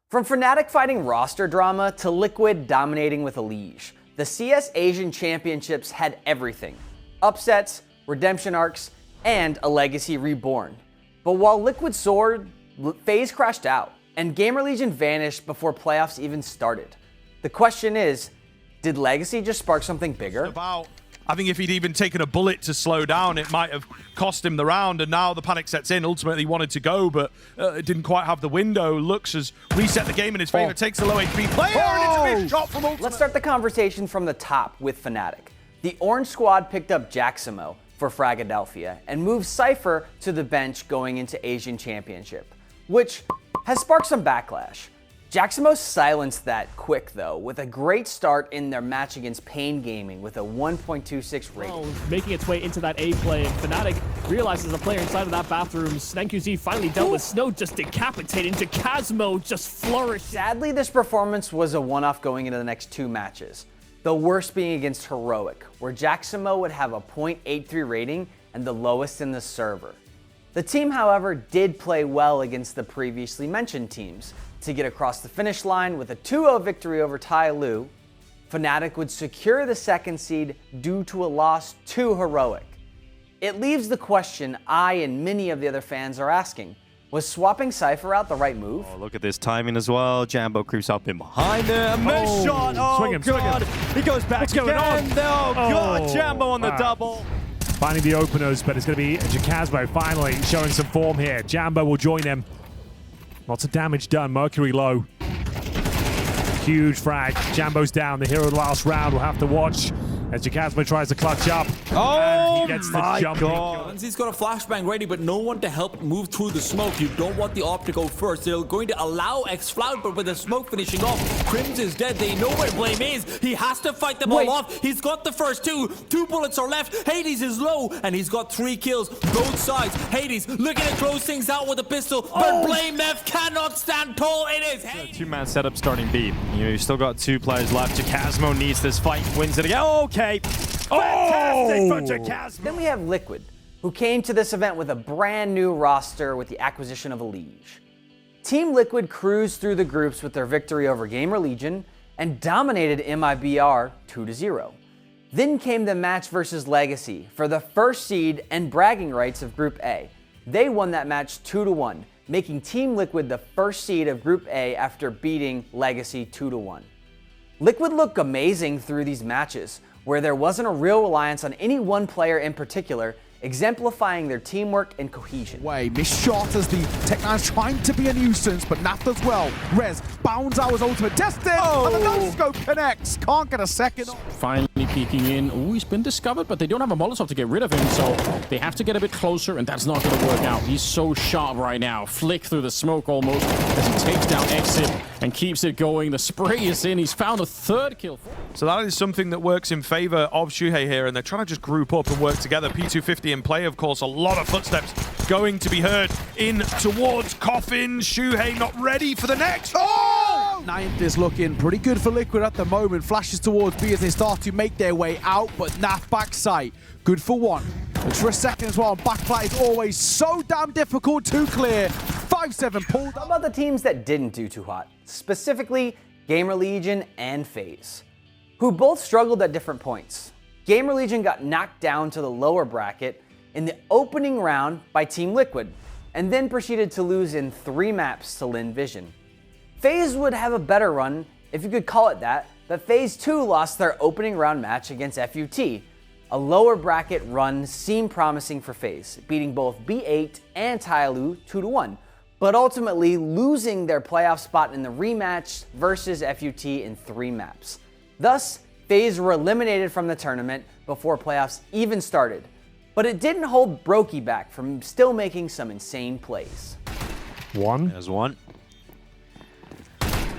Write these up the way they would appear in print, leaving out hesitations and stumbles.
From Fnatic fighting roster drama to Liquid dominating with EliGE, the CS Asian Championships had everything. Upsets, redemption arcs, and a legacy reborn. But while Liquid soared, FaZe crashed out, and GamerLegion vanished before playoffs even started. The question is, did legacy just spark something bigger? I think if he'd even taken a bullet to slow down, it might have cost him the round, and now the panic sets in. Ultimately, he wanted to go, but it didn't quite have the window. Lux has reset the game in his favor, takes the low HP player, and it's a big shot from Ultimate. Let's start the conversation from the top with Fnatic. The Orange squad picked up Jackasmo for Fragadelphia and moved CYPHER to the bench going into Asian Championship, which has sparked some backlash. Jackasmo silenced that quick though, with a great start in their match against Pain Gaming with a 1.26 rating. Making its way into that A play, and Fnatic realizes the player inside of that bathroom. NQZ finally dealt with Snow, just decapitating. Jackasmo just flourished. Sadly, this performance was a one-off going into the next two matches. The worst being against Heroic, where Jackasmo would have a 0.83 rating and the lowest in the server. The team, however, did play well against the previously mentioned teams to get across the finish line with a 2-0 victory over Tyloo. Fnatic would secure the second seed due to a loss to Heroic. It leaves the question I and many of the other fans are asking. Was swapping CYPHER out the right move? Oh, look at this timing as well. Jambo creeps up in behind there. Miss shot. Oh, swing him, God. He goes back What's again. going on? Oh, God. Jambo on the double. Finding the openers, but it's going to be Jackasmo finally showing some form here. Jambo will join him. Lots of damage done. Mercury low. Huge frag. Jambo's down. The hero of the last round will have to watch as Jackasmo tries to clutch up. Oh, and he gets the my jumping. God. He's got a flashbang ready, but no one to help move through the smoke. You don't want the AWP to go first. They're going to allow X-Flout, but with the smoke finishing off, Crims is dead. They know where Blame is. He has to fight them all off. He's got the first two. 2 bullets are left. Hades is low, and he's got 3 kills. Both sides. Hades looking to close things out with a pistol, but Blame F cannot stand tall. It is Hades. Two-man setup starting B. You've still got 2 players left. Jackasmo needs this fight. Wins it again. Okay. Fantastic for Jackasmo. Then we have Liquid, who came to this event with a brand new roster with the acquisition of EliGE. Team Liquid cruised through the groups with their victory over GamerLegion and dominated MIBR 2-0. Then came the match versus Legacy for the first seed and bragging rights of Group A. They won that match 2-1, making Team Liquid the first seed of Group A after beating Legacy 2-1. Liquid looked amazing through these matches, where there wasn't a real reliance on any one player in particular, exemplifying their teamwork and cohesion. Missed shot as the Tech9's trying to be a nuisance, but Nath as well. Rez bounds out his ultimate, destined, and the no-scope connects. Can't get a second. Finally peeking in. Ooh, he's been discovered, but they don't have a Molotov to get rid of him, so they have to get a bit closer, and that's not going to work out. He's so sharp right now. Flick through the smoke almost as he takes down Exit and keeps it going. The spray is in. He's found a 3rd kill. So that is something that works in favor of Shuhei here, and they're trying to just group up and work together. P250 in play, of course, a lot of footsteps going to be heard in towards Coffin. Shuhei not ready for the next. Oh! 9th is looking pretty good for Liquid at the moment. Flashes towards B as they start to make their way out, but Nath backside. Good for 1. Looks for a second as well. Backflat is always so damn difficult to clear. 5-7 pulled. How about the teams that didn't do too hot? Specifically, GamerLegion and FaZe, who both struggled at different points. GamerLegion got knocked down to the lower bracket in the opening round by Team Liquid, and then proceeded to lose in 3 maps to Lynn Vision. FaZe would have a better run, if you could call it that, but FaZe too lost their opening round match against FUT. A lower bracket run seemed promising for FaZe, beating both B8 and Tyloo 2-1, but ultimately losing their playoff spot in the rematch versus FUT in 3 maps. Thus, FaZe were eliminated from the tournament before playoffs even started, but it didn't hold Broky back from still making some insane plays. 1. There's 1.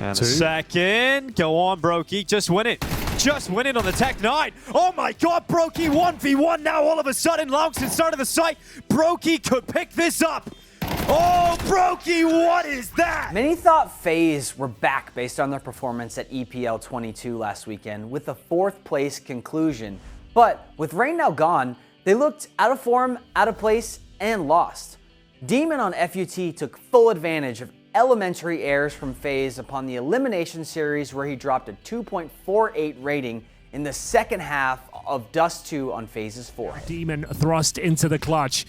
And 2. A second. Go on, Broky. Just win it. Just win it on the Tech9. Oh my God, Broky 1v1 now all of a sudden. Langston started the site. Broky could pick this up. Oh, Broky, what is that? Many thought FaZe were back based on their performance at EPL 22 last weekend with a 4th place conclusion. But with Rain now gone, they looked out of form, out of place, and lost. Demon on FUT took full advantage of elementary errors from FaZe upon the elimination series where he dropped a 2.48 rating in the second half of Dust 2 on FaZe's forehead. Demon thrust into the clutch.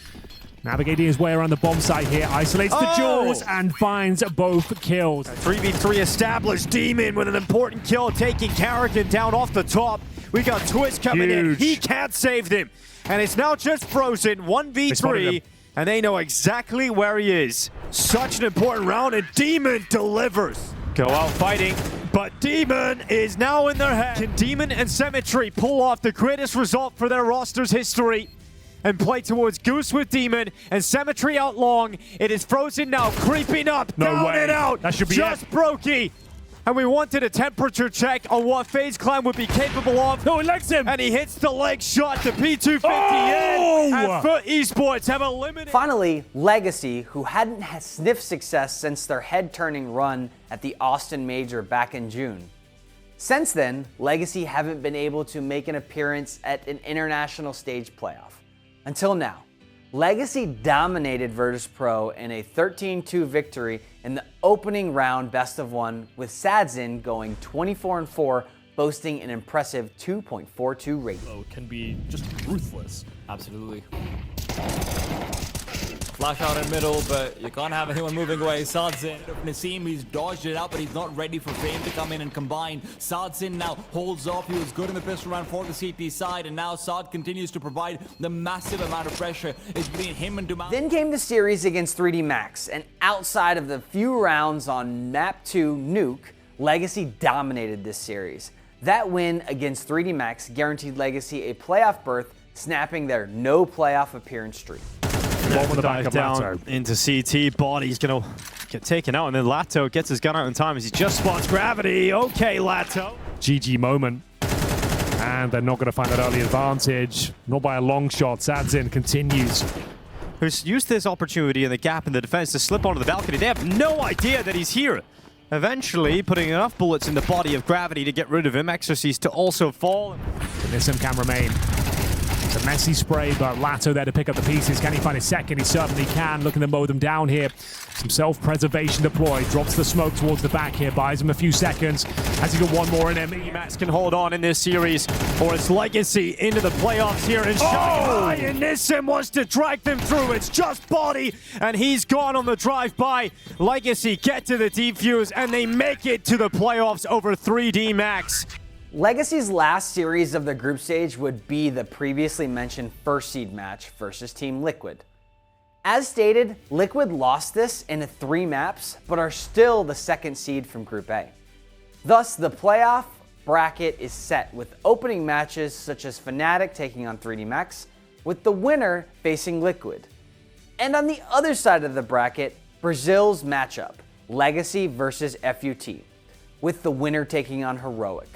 Navigating his way around the bomb site here, isolates the Jaws and finds both kills. 3v3 established. Demon with an important kill, taking Carrigan down off the top. We got Twist coming in. He can't save them. And it's now just Frozen, 1v3, and they know exactly where he is. Such an important round, and Demon delivers. Go out fighting, but Demon is now in their head. Can Demon and Symmetry pull off the greatest result for their roster's history and play towards Goose with Demon and Symmetry out long? It is Frozen now, creeping up, down and out. That should be just Broky. And we wanted a temperature check on what FaZe Clan would be capable of. No, he legs him. And he hits the leg shot to P250 in. And FUT Esports have eliminated. Finally, Legacy, who hadn't sniffed success since their head-turning run at the Austin Major back in June. Since then, Legacy haven't been able to make an appearance at an international stage playoff. Until now. Legacy dominated Virtus.Pro in a 13-2 victory in the opening round best of one, with SADZIN going 24-4, boasting an impressive 2.42 rating. Can be just ruthless. Absolutely. Flash out in middle, but you can't have anyone moving away. SADZIN, Nassim, he's dodged it out, but he's not ready for Fame to come in and combine. SADZIN now holds off. He was good in the pistol round for the CT side, and now SAD continues to provide the massive amount of pressure. It's between him and Dumas. Then came the series against 3D Max, and outside of the few rounds on Map 2 Nuke, Legacy dominated this series. That win against 3D Max guaranteed Legacy a playoff berth, snapping their no playoff appearance streak. One with the back Dive of down Lato. into CT. Body's gonna get taken out, and then Lato gets his gun out in time as he just spots Gravity. Okay, Lato. GG moment. And they're not going to find that early advantage. Not by a long shot. SADZIN continues. Who's used this opportunity in the gap in the defense to slip onto the balcony. They have no idea that he's here. Eventually, putting enough bullets in the body of Gravity to get rid of him. Exorcist to also fall. Nissim can remain. It's a messy spray, but Lato there to pick up the pieces. Can he find his second? He certainly can. Looking to mow them down here. Some self-preservation deployed. Drops the smoke towards the back here. Buys him a few seconds. Has he got one more in him? Max can hold on in this series, or it's Legacy into the playoffs here in Shanghai. And Nissim wants to drag them through. It's just Body, and he's gone on the drive-by. Legacy get to the defuse, and they make it to the playoffs over 3D Max. Legacy's last series of the group stage would be the previously mentioned first seed match versus Team Liquid. As stated, Liquid lost this in 3 maps, but are still the second seed from Group A. Thus, the playoff bracket is set with opening matches such as Fnatic taking on 3D Max, with the winner facing Liquid. And on the other side of the bracket, Brazil's matchup, Legacy versus FUT, with the winner taking on Heroic.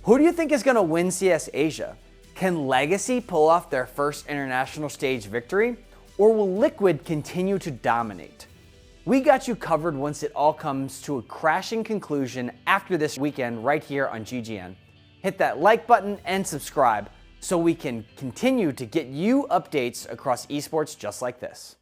Who do you think is going to win CS Asia? Can Legacy pull off their first international stage victory? Or will Liquid continue to dominate? We got you covered once it all comes to a crashing conclusion after this weekend right here on GGN. Hit that like button and subscribe so we can continue to get you updates across esports just like this.